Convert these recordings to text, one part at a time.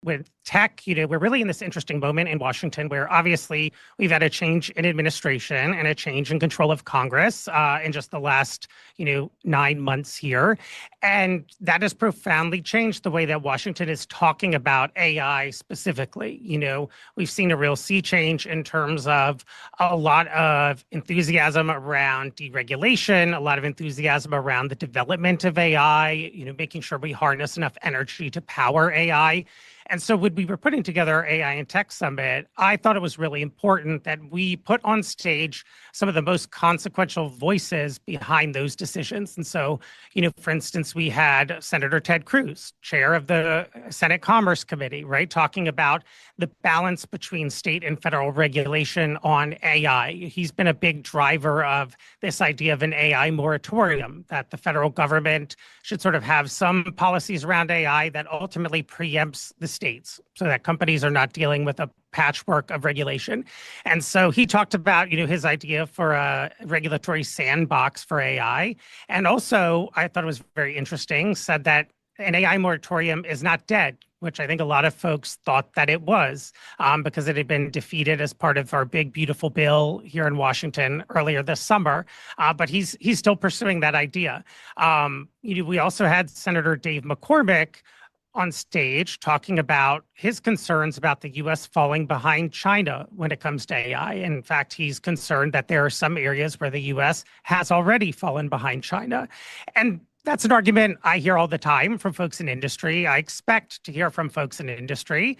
with tech, we're really in this interesting moment in Washington where obviously we've had a change in administration and a change in control of Congress in just the last, 9 months here. And that has profoundly changed the way that Washington is talking about AI specifically. We've seen a real sea change in terms of a lot of enthusiasm around deregulation, a lot of enthusiasm around the development of AI, making sure we harness enough energy to power AI. And so when we were putting together our AI and Tech Summit, I thought it was really important that we put on stage some of the most consequential voices behind those decisions. And so, for instance, we had Senator Ted Cruz, chair of the Senate Commerce Committee, right, talking about the balance between state and federal regulation on AI. He's been a big driver of this idea of an AI moratorium, that the federal government should sort of have some policies around AI that ultimately preempts the states so that companies are not dealing with a patchwork of regulation. And so he talked about, his idea for a regulatory sandbox for AI. And also, I thought it was very interesting, said that an AI moratorium is not dead, which I think a lot of folks thought that it was because it had been defeated as part of our big, beautiful bill here in Washington earlier this summer. But he's still pursuing that idea. We also had Senator Dave McCormick on stage talking about his concerns about the U.S. falling behind China when it comes to AI. In fact, he's concerned that there are some areas where the U.S. has already fallen behind China. And that's an argument I hear all the time from folks in industry. I expect to hear from folks in industry.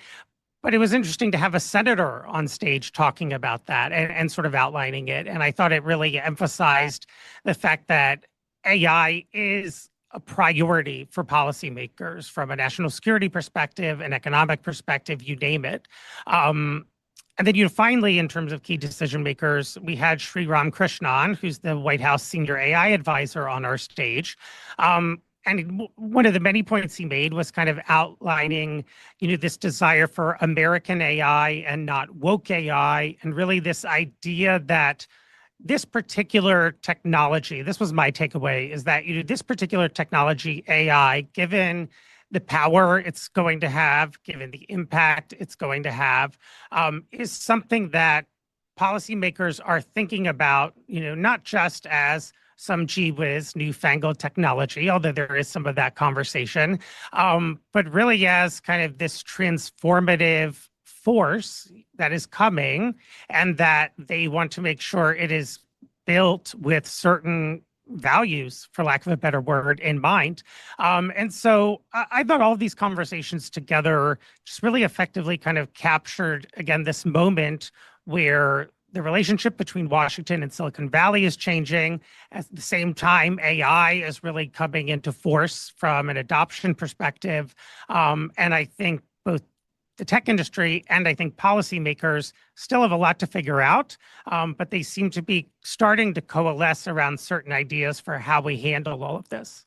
But it was interesting to have a senator on stage talking about that and sort of outlining it. And I thought it really emphasized the fact that AI is a priority for policymakers from a national security perspective, an economic perspective, you name it. And then, finally, in terms of key decision makers, we had Sri Ramakrishnan, who's the White House senior AI advisor, on our stage. And one of the many points he made was kind of outlining, this desire for American AI and not woke AI, and really this idea that this particular technology, this was my takeaway, is that this particular technology, AI, given the power it's going to have, given the impact it's going to have, is something that policymakers are thinking about, not just as some gee whiz newfangled technology, although there is some of that conversation, but really as kind of this transformative force that is coming, and that they want to make sure it is built with certain values, for lack of a better word, in mind. And so I thought all of these conversations together just really effectively kind of captured, again, this moment where the relationship between Washington and Silicon Valley is changing. At the same time, AI is really coming into force from an adoption perspective. And I think both the tech industry and I think policymakers still have a lot to figure out, but they seem to be starting to coalesce around certain ideas for how we handle all of this.